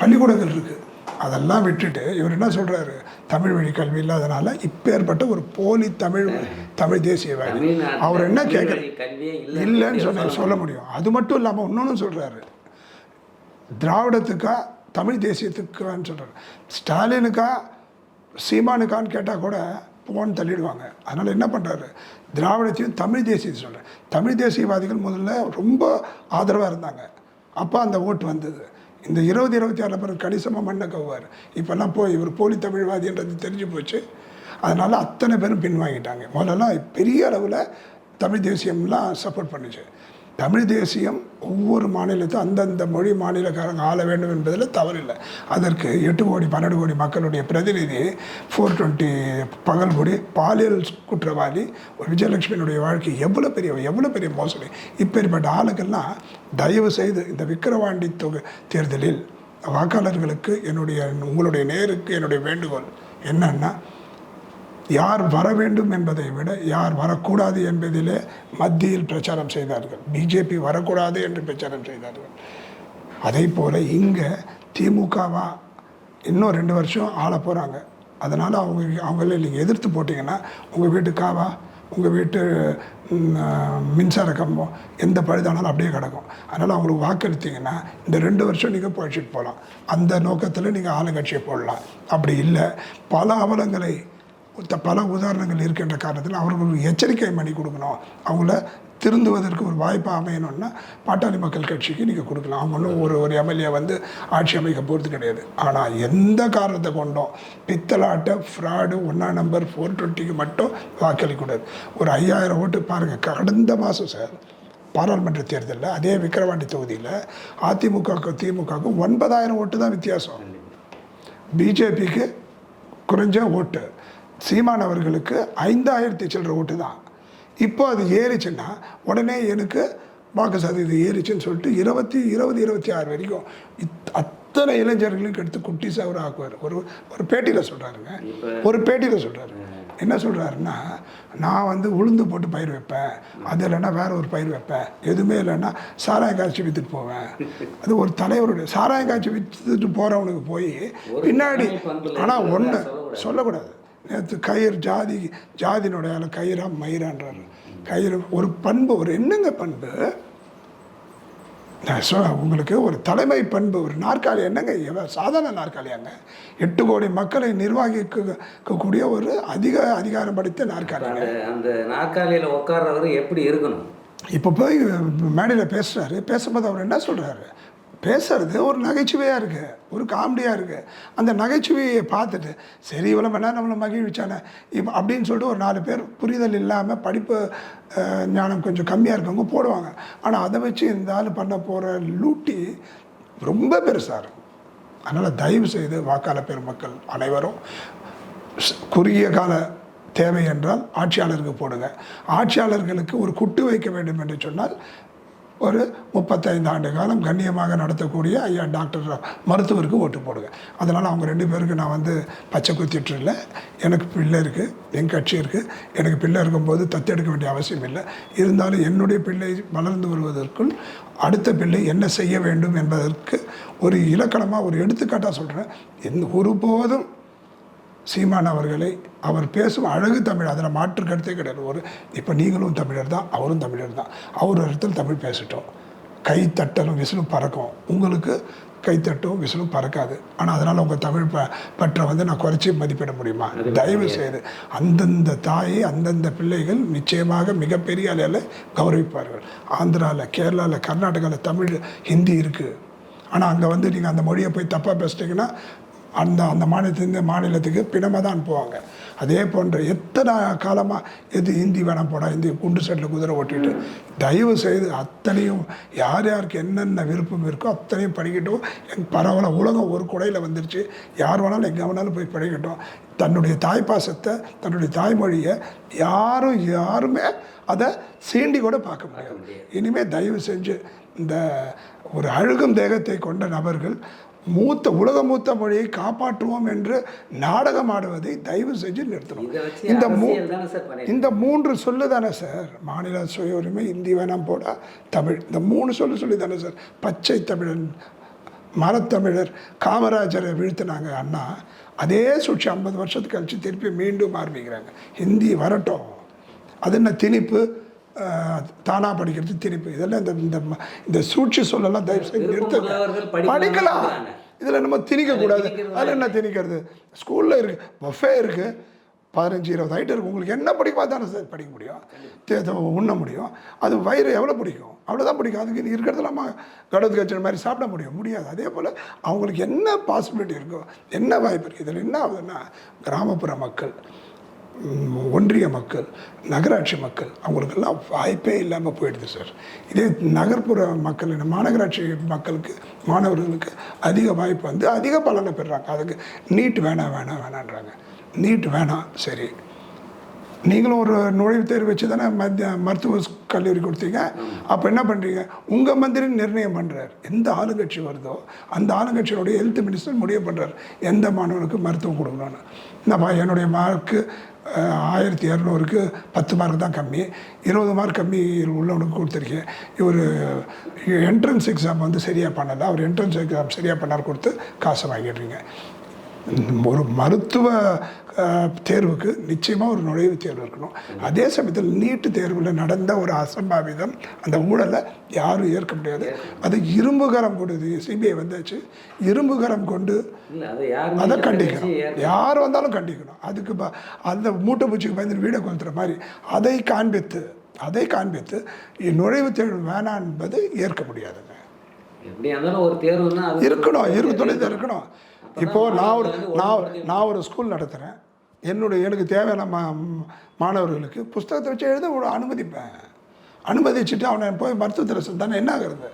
பள்ளிக்கூடங்கள் இருக்குது. அதெல்லாம் விட்டுட்டு இவர் என்ன சொல்கிறாரு? தமிழ் வழி கல்வி இல்லாதனால இப்போ ஏற்பட்ட ஒரு போலி தமிழ் தேசியவாதி. அவர் என்ன கேட்குற இல்லைன்னு சொல்ல முடியும். அது மட்டும் இல்லாமல் இன்னொன்று சொல்கிறாரு, திராவிடத்துக்கா தமிழ் தேசியத்துக்கான்னு சொல்கிறார். ஸ்டாலினுக்கா சீமானுக்கான்னு கேட்டால் கூட போன்னு தள்ளிடுவாங்க. அதனால் என்ன பண்ணுறாரு, திராவிடத்தையும் தமிழ் தேசியத்தை சொல்கிறார். தமிழ் தேசியவாதிகள் முதல்ல ரொம்ப ஆதரவாக இருந்தாங்க, அப்போ அந்த ஓட்டு வந்தது. இந்த 20-26 பேர் கணிசமாக மண்ணை கவ்வார். இப்போல்லாம் போய் இவர் போலி தமிழ்வாதின்றது தெரிஞ்சு போச்சு. அதனால் அத்தனை பேரும் பின்வாங்கிட்டாங்க. முதல்லலாம் பெரிய அளவில் தமிழ் தேசியம்லாம் சப்போர்ட் பண்ணுச்சு. தமிழ் தேசியம் ஒவ்வொரு மாநிலத்தையும் அந்தந்த மொழி மாநிலக்காரங்க ஆள வேண்டும் என்பதில் தவறில்லை. அதற்கு 8 கோடி 12 கோடி மக்களுடைய பிரதிநிதி 420 பகல்குடி பாலியல் குற்றவாளி ஒரு விஜயலட்சுமியினுடைய வாழ்க்கை எவ்வளோ பெரிய மோசடி. இப்பேற்பட்ட ஆளுக்கெல்லாம் தயவு செய்து இந்த விக்கிரவாண்டி தேர்தலில் வாக்காளர்களுக்கு உங்களுடைய நேருக்கு என்னுடைய வேண்டுகோள் என்னன்னா, யார் வர வேண்டும் என்பதை விட யார் வரக்கூடாது என்பதிலே மத்தியில் பிரச்சாரம் செய்தார்கள். பிஜேபி வரக்கூடாது என்று பிரச்சாரம் செய்தார்கள். அதே போல் இங்கே திமுகவா இன்னும் 2 வருஷம் ஆள போகிறாங்க. அதனால் அவங்கள நீங்கள் எதிர்த்து போட்டிங்கன்னா உங்கள் வீட்டு காவா, உங்கள் வீட்டு மின்சார கம்பம் எந்த பழுதானாலும் அப்படியே கிடக்கும். அதனால் அவங்களுக்கு வாக்களித்தீங்கன்னா இந்த 2 வருஷம் நீங்கள் பழிச்சிட்டு போகலாம். அந்த நோக்கத்தில் நீங்கள் ஆளுங்கட்சியை போடலாம். அப்படி இல்லை, பல அவலங்களை பல உதாரணங்கள் இருக்கின்ற காரணத்தில் அவர்களுக்கு எச்சரிக்கை பண்ணி கொடுக்கணும். அவங்கள திருந்துவதற்கு ஒரு வாய்ப்பாக அமையணும்னா பாட்டாளி மக்கள் கட்சிக்கு நீங்கள் கொடுக்கலாம். அவங்க ஒன்றும் ஒரு எம்எல்ஏ ஆட்சி அமைக்க போகிறது கிடையாது. ஆனால் எந்த காரணத்தை கொண்டோம் பித்தலாட்ட ஃப்ராடு 1ஆம் நம்பர் 420க்கு மட்டும் வாக்களிக்கூடாது. ஒரு 5000 ஓட்டு பாருங்கள். கடந்த மாதம் சார் பாராளுமன்ற தேர்தலில் அதே விக்கிரவாண்டி தொகுதியில் அதிமுகவுக்கும் திமுகவுக்கும் 9000 ஓட்டு தான் வித்தியாசம். பிஜேபிக்கு குறைஞ்ச ஓட்டு, சீமான் அவர்களுக்கு 5000 சில்லற ஓட்டு தான். இப்போ அது ஏறிச்சுன்னா உடனே எனக்கு வாக்கு சதவீதம் ஏறிச்சுன்னு சொல்லிட்டு 26 வரைக்கும் அத்தனை இளைஞர்களையும் எடுத்து குட்டி சவர ஆக்குவார். ஒரு பேட்டியில் சொல்கிறாருங்க. என்ன சொல்கிறாருன்னா, நான் உளுந்து போட்டு பயிர் வைப்பேன், அது இல்லைன்னா வேற ஒரு பயிர் வைப்பேன், எதுவுமே இல்லைன்னா சாராயம் காய்ச்சி விற்றுட்டு போவேன். அது ஒரு தலைவருடைய சாராயம் காய்ச்சி விற்றுட்டு போகிறவனுக்கு போய் பின்னாடி. ஆனால் ஒன்று சொல்லக்கூடாது, நேற்று கயிறு ஜாதியினுடைய கயிறா மயிரான்றார். கயிறு ஒரு பண்பு, ஒரு என்னங்க பண்பு உங்களுக்கு, ஒரு தலைமை பண்பு. ஒரு நாற்காலி என்னங்க சாதாரண நாற்காலியாங்க, 8 கோடி மக்களை நிர்வகிக்கக்கூடிய ஒரு அதிகாரம் படைத்த நாற்காலிங்க. அந்த நாற்காலியில் உட்கார்றவர் எப்படி இருக்கணும்? இப்போ போய் மேடையில் பேசும்போது அவர் என்ன சொல்கிறாரு, பேசுறது ஒரு நகைச்சுவையாக இருக்குது, ஒரு காமெடியாக இருக்குது. அந்த நகைச்சுவையை பார்த்துட்டு சரி இவ்வளோ மணி நேரம் நம்மளை மகிழ்ச்சானே அப்படின்னு சொல்லிட்டு ஒரு 4 பேர் புரிதல் இல்லாமல் படிப்பு ஞானம் கொஞ்சம் கம்மியாக இருக்கவங்க போடுவாங்க. ஆனால் அதை வச்சு இந்த ஆள் பண்ண போகிற லூட்டி ரொம்ப பெருசாக இருக்கும். அதனால் தயவு செய்து வாக்காளர் பெருமக்கள் அனைவரும் குறுகிய கால தேவை என்றால் ஆட்சியாளருக்கு போடுங்க. ஆட்சியாளர்களுக்கு ஒரு குட்டு வைக்க வேண்டும் என்று சொன்னால் ஒரு 35 ஆண்டு காலம் கண்ணியமாக நடத்தக்கூடிய ஐயா டாக்டர் மருத்துவருக்கு ஓட்டு போடுங்க. அதனால் அவங்க 2 பேருக்கு நான் பச்சை குத்திட்டு இல்லை. எனக்கு பிள்ளை இருக்குது, என் கட்சி இருக்குது. எனக்கு பிள்ளை இருக்கும்போது தத்தெடுக்க வேண்டிய அவசியம் இல்லை. இருந்தாலும் என்னுடைய பிள்ளை வளர்ந்து வருவதற்குள் அடுத்த பிள்ளை என்ன செய்ய வேண்டும் என்பதற்கு ஒரு இலக்கணமாக ஒரு எடுத்துக்காட்டாக சொல்கிறேன். ஒருபோதும் சீமான் அவர்களை அவர் பேசும் அழகு தமிழ், அதில் மாற்று கருத்தே கிடையாது. இப்போ நீங்களும் தமிழர் தான், அவரும் தமிழர் தான். அவர் இடத்துல தமிழ் பேசட்டும், கை தட்டலும் விசிலும் பறக்கும். உங்களுக்கு கைத்தட்டும் விசிலும் பறக்காது. ஆனால் அதனால் உங்கள் தமிழ் பற்றை நான் குறைச்சி மதிப்பிட முடியுமா? தயவு செய்து அந்தந்த தாயை அந்தந்த பிள்ளைகள் நிச்சயமாக மிகப்பெரிய அளவில் கௌரவிப்பார்கள். ஆந்திராவில், கேரளாவில், கர்நாடகாவில் தமிழ் ஹிந்தி இருக்குது. ஆனால் அங்கே நீங்கள் அந்த மொழியை போய் தப்பாக பேசிட்டிங்கன்னா அந்த மாநிலத்துக்கு பிணமாக தான் அனுப்புவாங்க. அதே போன்ற எத்தனை காலமாக எது ஹிந்தி வேணாம் போடா, ஹிந்தி குண்டு சட்டில் குதிரை ஓட்டிட்டு. தயவு செய்து அத்தனையும் யாருக்கு என்னென்ன விருப்பம் இருக்கோ அத்தனையும் படிக்கட்டும். பரவாயில்ல, உலகம் ஒரு குடையில் வந்துருச்சு, யார் வேணாலும் எங்கே வேணாலும் போய் படிக்கட்டும். தன்னுடைய தாய்ப்பாசத்தை, தன்னுடைய தாய்மொழியை யாருமே அதை சீண்டி கூட பார்க்க முடியாது. இனிமேல் தயவு செஞ்சு இந்த ஒரு அழுகும் தேகத்தை கொண்ட நபர்கள் உலக மூத்த மொழியை காப்பாற்றுவோம் என்று நாடகம் ஆடுவதை தயவு செஞ்சு நிறுத்தணும். இந்த 3 சொல்லு தானே சார், மாநில சுய உரிமை, இந்தி வேணாம் போடா, தமிழ், இந்த 3 சொல்லி தானே சார் பச்சை தமிழன், மரத்தமிழர், காமராஜரை வீழ்த்தினாங்க அண்ணா. அதே சூழ்ச்சி 50 வருஷத்துக்கு கழிச்சு திருப்பி மீண்டும் ஆரம்பிக்கிறாங்க. ஹிந்தி வரட்டும், அது என்ன திணிப்பு, தானா படிக்கிறது திணிப்பு, இதெல்லாம் இந்த சூழ்ச்சி சொல்லலாம் தயவு செய்து நிறுத்த. படிக்கலாம், இதில் நம்ம திணிக்கக்கூடாது. அதில் என்ன திணிக்கிறது? ஸ்கூலில் இருக்குது, பஃபே இருக்குது, 15-20 ஐட்டம் இருக்குது. உங்களுக்கு என்ன பிடிக்குமோ தானே சார் படிக்க முடியும், உண்ண முடியும். அது வயிறு எவ்வளோ பிடிக்கும் அவ்வளோதான் பிடிக்கும். அதுக்கு இருக்கிறதுல நம்ம கடவுள் கட்சி மாதிரி சாப்பிட முடியாது. அதே போல் அவங்களுக்கு என்ன பாசிபிலிட்டி இருக்கோ, என்ன வாய்ப்பு இருக்குது. இதில் என்ன ஆகுதுன்னா, கிராமப்புற மக்கள், ஒன்றிய மக்கள், நகராட்சி மக்கள், அவங்களுக்கெல்லாம் வாய்ப்பே இல்லாமல் போயிடுது சார். இதே நகர்ப்புற மக்கள், மாநகராட்சி மக்களுக்கு, மாணவர்களுக்கு அதிக வாய்ப்பு வந்து அதிக பலனை பெறுறாங்க. அதுக்கு நீட் வேணான்றாங்க. நீட் வேணாம், சரி, நீங்களும் ஒரு நுழைவுத் தேர்வு வச்சு தானே மருத்துவ கல்லூரி கொடுத்தீங்க. அப்போ என்ன பண்ணுறீங்க? உங்கள் மந்திரி நிர்ணயம் பண்ணுறார். எந்த ஆளுங்கட்சி வருதோ அந்த ஆளுங்கட்சியினுடைய ஹெல்த் மினிஸ்டர் முடிவு பண்ணுறார் எந்த மாணவனுக்கு மருத்துவம் கொடுக்கணும்னு. என்னப்பா, என்னுடைய மார்க்கு 1200க்கு 10 மார்க் தான் கம்மி, 20 மார்க் கம்மி உள்ளவனுக்கு கொடுத்துருக்கேன். இவர் என்ட்ரன்ஸ் எக்ஸாம் வந்து சரியாக பண்ணலை, அவர் என்ட்ரன்ஸ் எக்ஸாம் சரியாக பண்ணார் கொடுத்து காசை வாங்கிடுறீங்க. ஒரு மருத்துவ தேர்வுக்கு நிச்சயமாக ஒரு நுழைவுத் தேர்வு இருக்கணும். அதே சமயத்தில் நீட்டு தேர்வில் நடந்த ஒரு அசம்பாவிதம், அந்த ஊழலை யாரும் ஏற்க முடியாது. அது இரும்புகரம் கொண்டு சிபிஐ வந்தாச்சு, இரும்புகரம் கொண்டு அதை கண்டிக்கணும். யார் வந்தாலும் கண்டிக்கணும். அதுக்கு அந்த மூட்டை பூச்சிக்கு பயந்து வீடை கொளுத்துற மாதிரி அதை காண்பித்து நுழைவுத் தேர்வு வேணாம் என்பது ஏற்க முடியாதுங்க. இருக்கணும். இப்போது நான் ஒரு ஸ்கூல் நடத்துகிறேன். எனக்கு தேவையான மாணவர்களுக்கு புஸ்தகத்தை வச்சு எழுத அனுமதிச்சுட்டு அவனை போய் மருத்துவத்தில் தானே என்ன ஆகிறது?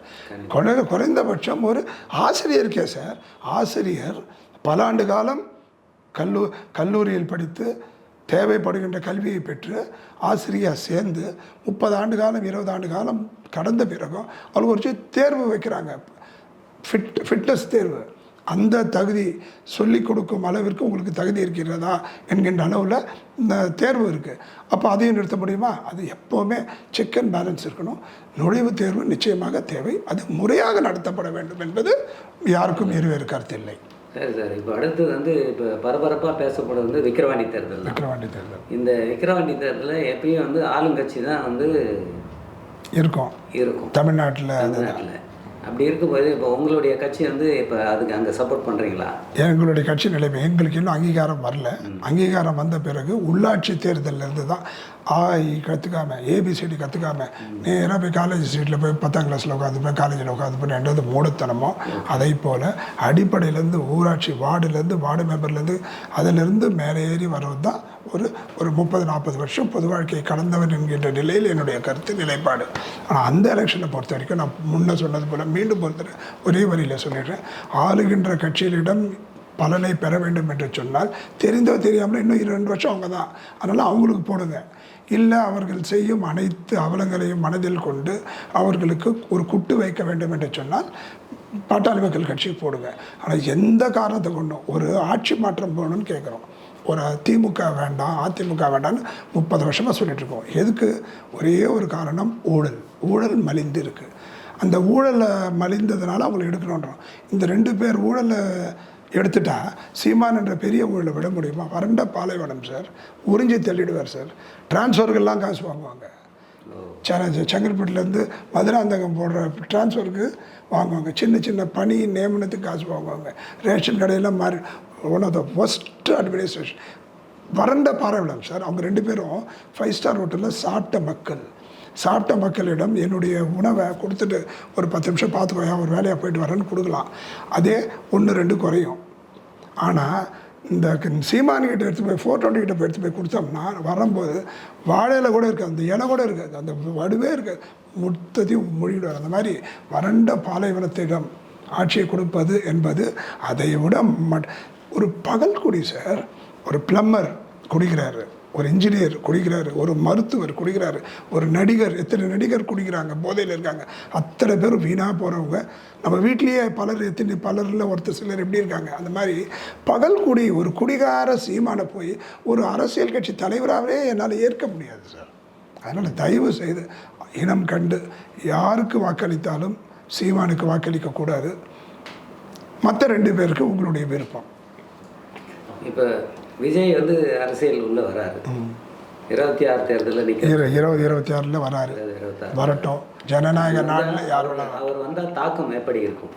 குறைந்தபட்சம் ஒரு ஆசிரியருக்கே சார், ஆசிரியர் பல ஆண்டு காலம் கல்லூரியில் படித்து தேவைப்படுகின்ற கல்வியை பெற்று ஆசிரியர் சேர்ந்து 30 ஆண்டு காலம் 20 ஆண்டு காலம் கடந்த பிறகும் அவங்களுக்கு ஒரு தேர்வு வைக்கிறாங்க, ஃபிட்னஸ் தேர்வு. அந்த தகுதி சொல்லிக் கொடுக்கும் அளவிற்கு உங்களுக்கு தகுதி இருக்கிறதா என்கின்ற அளவில் இந்த தேர்வு இருக்குது. அப்போ அதையும் நிறுத்த முடியுமா? அது எப்போவுமே செக் அண்ட் பேலன்ஸ் இருக்கணும். நுழைவுத் தேர்வு நிச்சயமாக தேவை, அது முறையாக நடத்தப்பட வேண்டும் என்பது யாருக்கும் வேறு கருத்து இல்லை. சரி சார், இப்போ அடுத்தது வந்து இப்போ பரபரப்பாக பேசப்படுறது வந்து விக்கிரவாண்டி தேர்தல். இந்த விக்கிரவாண்டி தேர்தலில் எப்பயும் வந்து ஆளுங்கட்சி தான் வந்து இருக்கும் தமிழ்நாட்டில். அப்படி இருக்கும்போது இப்போ உங்களுடைய கட்சி வந்து இப்போ அதுக்கு அங்கே சப்போர்ட் பண்ணுறீங்களா? எங்களுடைய கட்சி நிலைமை எங்களுக்கு இன்னும் அங்கீகாரம் வரல. அங்கீகாரம் வந்த பிறகு உள்ளாட்சி தேர்தலிருந்து தான் கற்றுக்காம ஏபிசிடி கற்றுக்காம நேராக போய் காலேஜ் சீட்டில் போய் 10ஆம் கிளாஸில் உட்காந்துப்பேன், காலேஜில் உட்காந்துப்பேன் என்றது மூடத்தனமோ, அதை போல் அடிப்படையிலேருந்து ஊராட்சி வார்டு மெம்பர்லேருந்து அதிலிருந்து மேலே ஏறி வருவது தான் ஒரு 30-40 வருஷம் பொது வாழ்க்கையை கடந்தவன் என்கின்ற நிலையில் என்னுடைய கருத்து நிலைப்பாடு. ஆனால் அந்த எலெக்ஷனை பொறுத்த வரைக்கும் நான் முன்னே சொன்னது போல் மீண்டும் ஒரே வரியில் சொல்லிடுறேன். ஆளுகின்ற கட்சிகளிடம் பலனை பெற வேண்டும் என்று சொன்னால் தெரிந்தோ தெரியாமல் இன்னும் 2 வருஷம் அவங்க தான். அதனால் அவங்களுக்கு போடுங்க. இல்லை, அவர்கள் செய்யும் அனைத்து அவலங்களையும் மனதில் கொண்டு அவர்களுக்கு ஒரு குட்டு வைக்க வேண்டும் என்று சொன்னால் பாட்டாளி மக்கள் கட்சியை போடுங்க. ஆனால் எந்த காரணத்தை கொண்டும் ஒரு ஆட்சி மாற்றம் போகணும்னு கேட்குறோம். ஒரு திமுக வேண்டாம், அதிமுக வேண்டாம்னு 30 வருஷமாக சொல்லிகிட்ருக்கோம். எதுக்கு? ஒரே ஒரு காரணம், ஊழல் மலிந்து இருக்குது. அந்த ஊழலை மலிந்ததுனால அவங்களை எடுக்கணுன்றோம். இந்த 2 பேர் ஊழலை எடுத்துட்டா சீமான் என்ற பெரிய ஊழலை விட முடியுமா? வறண்ட பாலைவனம் சார், உறிஞ்சி தள்ளிடுவார் சார். டிரான்ஸ்ஃபருக்கெல்லாம் காசு வாங்குவாங்க. செங்கல்பட்டுலேருந்து மதுராந்தகம் போடுற டிரான்ஸ்ஃபருக்கு வாங்குவாங்க. சின்ன பணி நியமனத்துக்கு காசு வாங்குவாங்க. ரேஷன் கடையெல்லாம் மாறி one of the worst administration. வறண்ட பாலைவனம் சார். அவங்க 2 பேரும் 5 ஸ்டார் ஹோட்டலில் சாப்பிட்ட மக்களிடம் என்னுடைய உணவை கொடுத்துட்டு ஒரு 10 நிமிஷம் பார்த்துக்கோயா, ஒரு வேலையாக போயிட்டு வரேன்னு கொடுக்கலாம். அதே 1-2 குறையும். ஆனால் இந்த சீமானிக்கிட்ட எடுத்து போய் 420 கிட்ட போய் எடுத்து போய் கொடுத்தோம்னா வரும்போது வாழையில் கூட இருக்காது, அந்த இலை கூட இருக்காது, அந்த வடுவே இருக்காது, மொத்தத்தையும் மொழிடுவார். அந்த மாதிரி வறண்ட பாலைவனத்திடம் ஆட்சியை கொடுப்பது என்பது அதை விட ஒரு பகல்குடி சார். ஒரு பிளம்பர் குடிக்கிறாரு, ஒரு இன்ஜினியர் குடிக்கிறாரு, ஒரு மருத்துவர் குடிக்கிறாரு, ஒரு நடிகர், எத்தனை நடிகர் குடிக்கிறாங்க, போதையில் இருக்காங்க. அத்தனை பேரும் வீணாக போகிறவங்க. நம்ம வீட்லேயே பலரில் ஒருத்தர் சிலர் எப்படி இருக்காங்க. அந்த மாதிரி பகல்குடி ஒரு குடிகார சீமான போய் ஒரு அரசியல் கட்சி தலைவராகவே என்னால் ஏற்க முடியாது சார். அதனால் தயவு செய்து இனம் கண்டு யாருக்கு வாக்களித்தாலும் சீமானுக்கு வாக்களிக்கக்கூடாது. மற்ற 2 பேருக்கு உங்களுடைய விருப்பம். இப்போ விஜய் வந்து அரசியல் உள்ள வராரு, 26 தேர்தலில் நிற்கிறார். 26 வராரு, வரட்டும். ஜனநாயக நாட்டில் யாரும் அவர் வந்தால் தாக்கம் எப்படி இருக்கும்?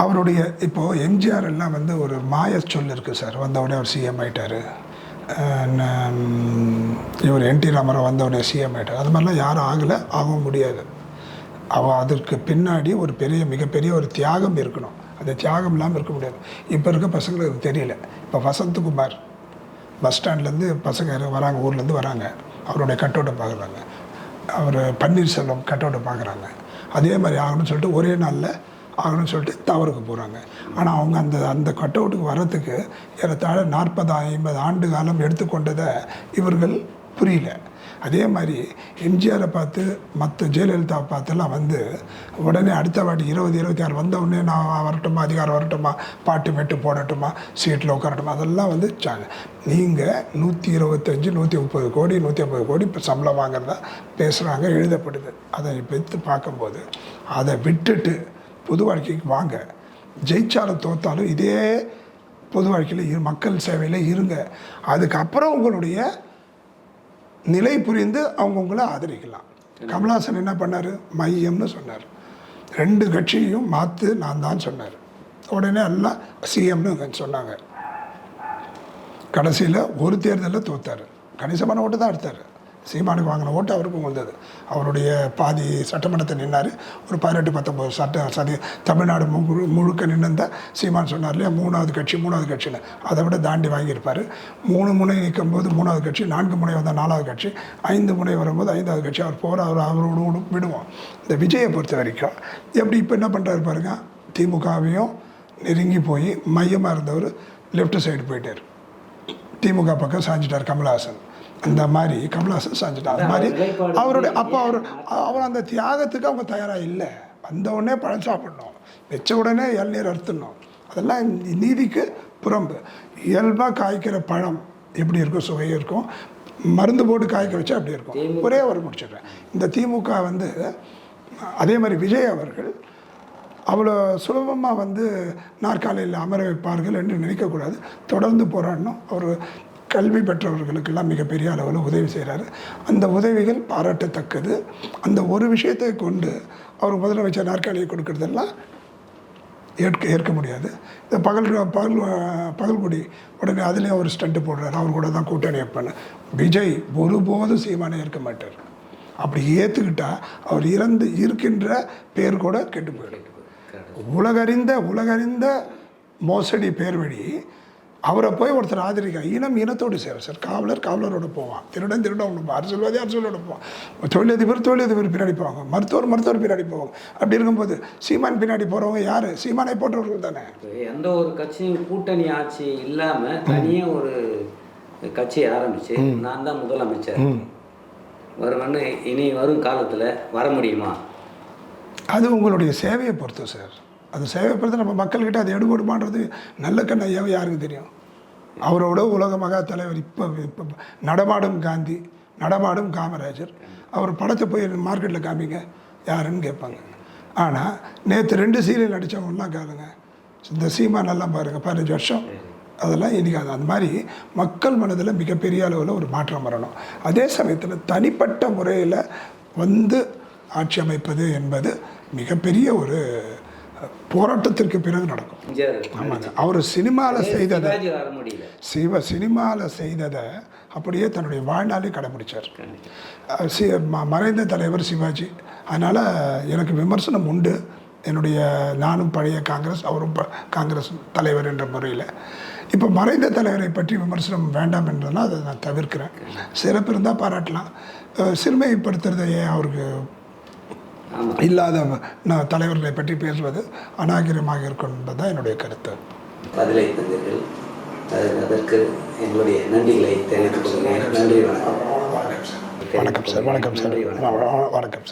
அவருடைய இப்போது எம்ஜிஆர் எல்லாம் வந்து ஒரு மாய சொல் இருக்குது சார். வந்தவுடனே அவர் சிஎம் ஆகிட்டார். இவர் என்டி ராமராவ் வந்தவுடனே சிஎம் ஆகிட்டார். அது மாதிரிலாம் யாரும் ஆகலை, ஆகவும் முடியாது. அதற்கு பின்னாடி ஒரு மிகப்பெரிய ஒரு தியாகம் இருக்கணும். அந்த தியாகம் இல்லாமல் இருக்க முடியாது. இப்போ இருக்க பசங்களுக்கு தெரியல. இப்போ வசந்தகுமார் பஸ் ஸ்டாண்ட்லேருந்து பசங்க வராங்க, ஊர்லேருந்து வராங்க, அவருடைய கட்டோட்டை பார்க்குறாங்க. அவர் பன்னீர்செல்வம் கட்டோட்டை பார்க்குறாங்க. அதே மாதிரி ஆகணும்னு சொல்லிட்டு ஒரே நாளில் ஆகணும்னு சொல்லிட்டு தவறுக்கு போகிறாங்க. ஆனால் அவங்க அந்த கட் அவுட்டுக்கு வர்றதுக்கு ஏறத்தாழ 40-50 ஆண்டு காலம் எடுத்துக்கொண்டதை இவர்கள் புரியல. அதே மாதிரி எம்ஜிஆரை பார்த்து மற்ற ஜெயலலிதாவை பார்த்துலாம் வந்து உடனே அடுத்த வாட்டி 20-26 வந்த உடனே நான் வரட்டுமா, அதிகாரம் வரட்டுமா, பாட்டு மெட்டு போடட்டுமா, சீட்டில் உட்காரட்டுமா, அதெல்லாம் வந்து நீங்கள் 125-130 கோடி 150 கோடி இப்போ சம்பளம் வாங்குறதா பேசுகிறாங்க, எழுதப்படுது. அதை பெற்று பார்க்கும்போது அதை விட்டுட்டு பொது வாழ்க்கைக்கு வாங்க. ஜெயிச்சாலும் தோத்தாலும் இதே பொது வாழ்க்கையில் மக்கள் சேவையில் இருங்க. அதுக்கப்புறம் உங்களுடைய நிலை புரிந்து அவங்கவுங்கள ஆதரிக்கலாம். கமல்ஹாசன் என்ன பண்ணார்? மையம்னு சொன்னார். 2 கட்சியையும் மாற்று நான் தான் சொன்னார். உடனே எல்லாம் சிஎம்னு சொன்னாங்க. கடைசியில் ஒரு தேர்தலில் தோத்தார். கணிசமான ஓட்டு தான் எடுத்தார். சீமானுக்கு வாங்கின ஓட்டு அவருக்கும் வந்தது. அவருடைய பாதி சட்டமன்றத்தை நின்னார். ஒரு 18-19 தமிழ்நாடு முழுக்க நின்றுந்த சீமான் சொன்னார் இல்லையா, 3வது கட்சின்னு. அதை விட தாண்டி வாங்கியிருப்பார். 3 முனை நிற்கும் போது 3வது கட்சி, 4 முனை வந்தால் 4வது கட்சி, 5 முனை வரும்போது 5வது கட்சி. அவரோடு விடுவோம். இந்த விஜயை பொறுத்த வரைக்கும் எப்படி இப்போ என்ன பண்ணுறாரு பாருங்க, திமுகவையும் நெருங்கி போய் மையமாக இருந்தவர் லெஃப்ட் சைடு போயிட்டார். திமுக பக்கம் சாஞ்சிட்டார் கமல்ஹாசன். அந்த மாதிரி கமல்ஹாசன் சாஞ்சிட்டார். அது மாதிரி அவருடைய அப்போ அவர் அந்த தியாகத்துக்கு அவங்க தயாராக இல்லை. வந்த உடனே பழம் சாப்பிடணும், வச்ச உடனே இளநீர் அறுத்துடணும், அதெல்லாம் நீதிக்கு புறம்பு. இயல்பாக காய்க்கிற பழம் எப்படி இருக்கும், சுவையாக இருக்கும். மருந்து போட்டு காய்க்க வச்சா அப்படி இருக்கும். ஒரே ஒரு முடிச்சிடுறேன். இந்த திமுக வந்து அதே மாதிரி விஜய் அவர்கள் அவ்வளோ சுலபமாக வந்து நாற்காலியில் அமர வைப்பார்கள் என்று நினைக்கக்கூடாது. தொடர்ந்து போராடணும். அவர் கல்வி பெற்றவர்களுக்கெல்லாம் மிகப்பெரிய அளவில் உதவி செய்கிறாரு. அந்த உதவிகள் பாராட்டத்தக்கது. அந்த ஒரு விஷயத்தை கொண்டு அவர் முதலமைச்சர் நாற்காலியை கொடுக்கறதெல்லாம் ஏற்க முடியாது. இந்த பகல்குடி உடனே அதுலேயும் அவர் ஸ்டண்ட்டு போடுறாரு. அவர் கூட தான் கூட்டணி வைப்பார். விஜய் ஒருபோதும் சீமானை ஏற்க மாட்டார். அப்படி ஏற்றுக்கிட்டால் அவர் இருக்கின்ற பேர் கூட கெட்டு போயிடும். உலகறிந்த மோசடி பேர் வழி அவரை போய் ஒருத்தர் ஆதரிக்க இனத்தோடு சேர சார். காவலரோட போவான், திருடன் போவான், அரசியல்வாதியோட போவான், தொழிலதிபர் பின்னாடி போவாங்க, மருத்துவர் பின்னாடி போவாங்க. அப்படி இருக்கும்போது சீமான் பின்னாடி போகிறவங்க யார்? சீமானை போன்றவர்கள் தானே. எந்த ஒரு கட்சியும் கூட்டணி ஆட்சி இல்லாமல் தனியாக ஒரு கட்சியை ஆரம்பித்து நான் தான் முதலமைச்சர் வருவேன்னு இனி வரும் காலத்தில் வர முடியுமா? அது உங்களுடைய சேவையை பொறுத்து சார். அது சேவை பொறுத்து நம்ம மக்கள்கிட்ட அது எடுபடுமான்றது நல்ல கண்ணையாவை யாருக்கு தெரியும்? அவரோட உலக மகா தலைவர் இப்போ நடமாடும் காந்தி, நடமாடும் காமராஜர். அவர் படத்தை போய் மார்க்கெட்டில் காமிங்க யாருன்னு கேட்பாங்க. ஆனால் நேற்று 2 சீரியல் நடித்தவங்கலாம் காதுங்க. இந்த சீமானெல்லாம் பாருங்கள், 15 வருஷம் அதெல்லாம் இன்றைக்காது. அந்த மாதிரி மக்கள் மனதில் மிகப்பெரிய அளவில் ஒரு மாற்றம் வரணும். அதே சமயத்தில் தனிப்பட்ட முறையில் வந்து ஆட்சி அமைப்பது என்பது மிகப்பெரிய ஒரு போராட்டத்திற்கு பிறகு நடக்கும். ஆமாங்க. அவர் சினிமாவில் செய்ததை அப்படியே தன்னுடைய வாழ்நாளே கடைபிடிச்சார். மறைந்த தலைவர் சிவாஜி. அதனால் எனக்கு விமர்சனம் உண்டு. நானும் பழைய காங்கிரஸ், அவரும் காங்கிரஸ் தலைவர் என்ற முறையில். இப்போ மறைந்த தலைவரை பற்றி விமர்சனம் வேண்டாம் என்றனால் அதை நான் தவிர்க்கிறேன். சிறப்பு இருந்தால் பாராட்டலாம். சிறுமைப்படுத்துறதை அவருக்கு இல்லாத தலைவர்களை பற்றி பேசுவது அநாகரிகமாக இருக்கும் என்பதுதான் என்னுடைய கருத்து. பதிலை தந்தீர்கள், அதற்கு எங்களுடைய நன்றிகளை தெரிவித்துக் கொள்கிறேன். நன்றி. வணக்கம் சார். வணக்கம் சார்.